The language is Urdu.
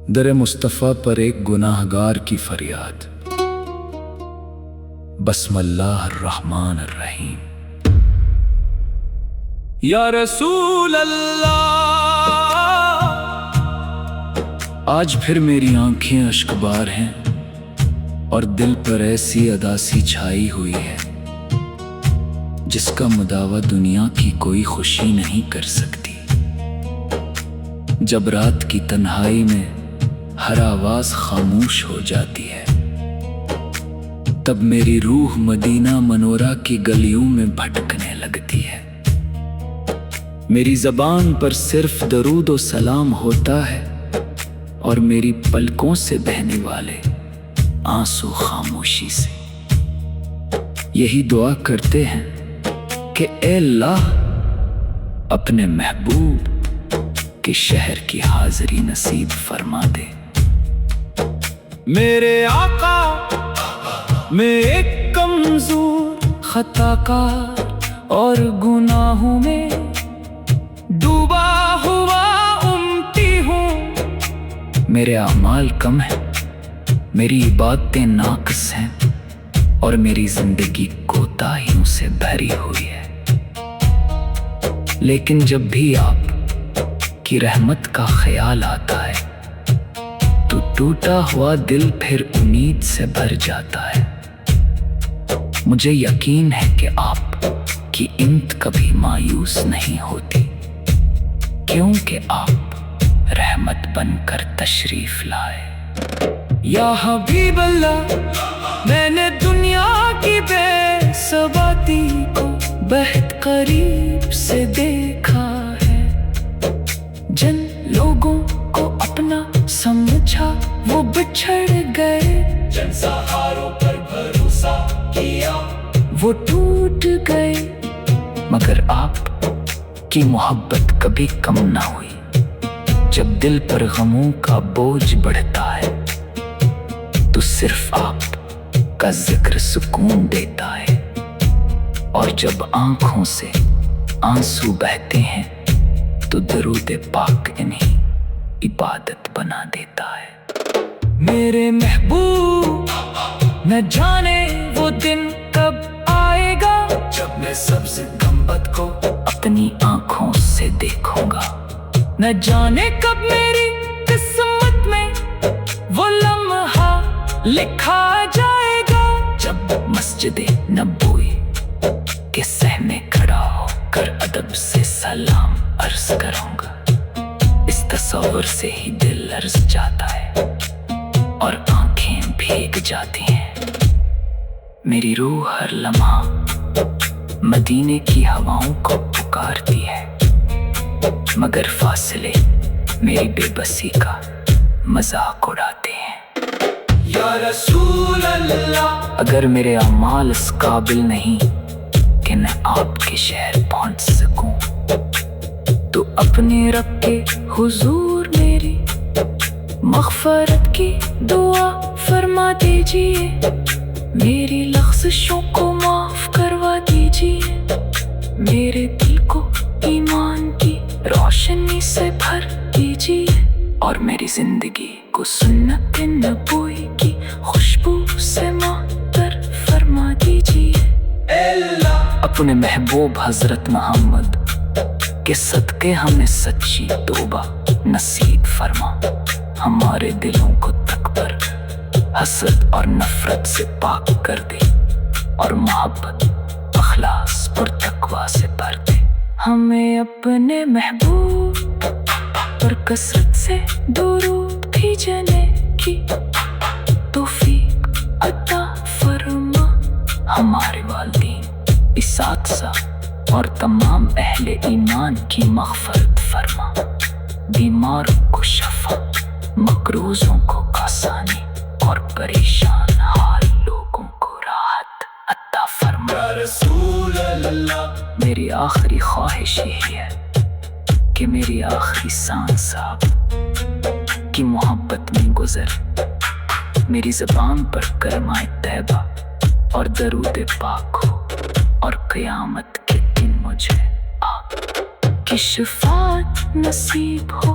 در مصطفیٰ پر ایک گناہگار کی فریاد۔ بسم اللہ الرحمن الرحیم۔ یا رسول اللہ، آج پھر میری آنکھیں اشکبار ہیں اور دل پر ایسی اداسی چھائی ہوئی ہے جس کا مداوع دنیا کی کوئی خوشی نہیں کر سکتی۔ جب رات کی تنہائی میں ہر آواز خاموش ہو جاتی ہے، تب میری روح مدینہ منورہ کی گلیوں میں بھٹکنے لگتی ہے۔ میری زبان پر صرف درود و سلام ہوتا ہے اور میری پلکوں سے بہنے والے آنسو خاموشی سے یہی دعا کرتے ہیں کہ اے اللہ، اپنے محبوب کے شہر کی حاضری نصیب فرما دے۔ میرے آقا میں ایک کمزور خطا کار اور گناہوں میں ڈوبا ہوا امتی ہوں۔ میرے اعمال کم ہیں، میری عبادتیں ناقص ہیں اور میری زندگی کوتاہیوں سے بھری ہوئی ہے، لیکن جب بھی آپ کی رحمت کا خیال آتا ہے تو ٹوٹا ہوا دل پھر امید سے بھر جاتا ہے۔ مجھے یقین ہے کہ آپ کی امت کبھی مایوس نہیں ہوتی، کیونکہ آپ رحمت بن کر تشریف لائے۔ یا حبیب اللہ، میں نے دنیا کی بے ثباتی کو بہت قریب سے دیکھا ہے۔ جن لوگوں کو اپنا سمجھا وہ بچھڑ گئے، جن سہاروں پر بھروسہ کیا وہ ٹوٹ گئے، مگر آپ کی محبت کبھی کم نہ ہوئی۔ جب دل پر غموں کا بوجھ بڑھتا ہے تو صرف آپ کا ذکر سکون دیتا ہے، اور جب آنکھوں سے آنسو بہتے ہیں تو درود پاک انہیں عبادت بنا دیتا ہے۔ میرے محبوب، نہ جانے وہ دن کب آئے گا جب میں سبز گنبد کو اپنی آنکھوں سے دیکھوں گا۔ نہ جانے کب میری قسمت میں وہ لمحہ لکھا جائے گا جب مسجد نبوی کے صحن کھڑا ہو کر ادب سے سلام عرض کروں گا۔ اس تصور سے ہی دل لرز جاتا ہے اور آنکھیں بھیگ جاتی ہیں۔ میری روح ہر لمحہ مدینے کی ہواؤں کو پکارتی ہے، مگر فاصلے میری بے بسی کا مذاق اڑاتے ہیں۔ یا رسول اللہ، اگر میرے اعمال اس قابل نہیں کہ میں آپ کے شہر پہنچ سکوں تو اپنے رب کے حضور میری مغفرت کی دعا فرما دیجیے، میری لغزشوں کو معاف کروا دیجیے، میرے دل کو ایمان کی روشنی سے بھر دیجیے، اور میری زندگی کو سنت نبوی کی خوشبو سے معطر فرما دیجیے۔ اے اللہ، اپنے محبوب حضرت محمد کے صدقے ہمیں سچی توبہ نصیب فرما، ہمارے دلوں کو تکبر، حسد اور نفرت سے پاک کر دے، اور محبت، اخلاص اور تقوی سے بھر دے۔ ہمیں اپنے محبوب پر کثرت سے درود بھیجنے کی توفیق عطا فرما، ہمارے والدین، اساتذہ اور تمام اہل ایمان کی مغفرت فرما، بیماروں کو شفا، مقروضوں کو آسانی اور پریشان حال لوگوں کو راحت عطا فرما۔ یا رسول اللہ، میری آخری خواہش یہ ہے کہ میری آخری سانس آپ کی محبت میں گزر، میری زبان پر کلمہ طیبہ اور درود پاک ہو، اور قیامت کے دن مجھے آپ کی شفاعت نصیب ہو۔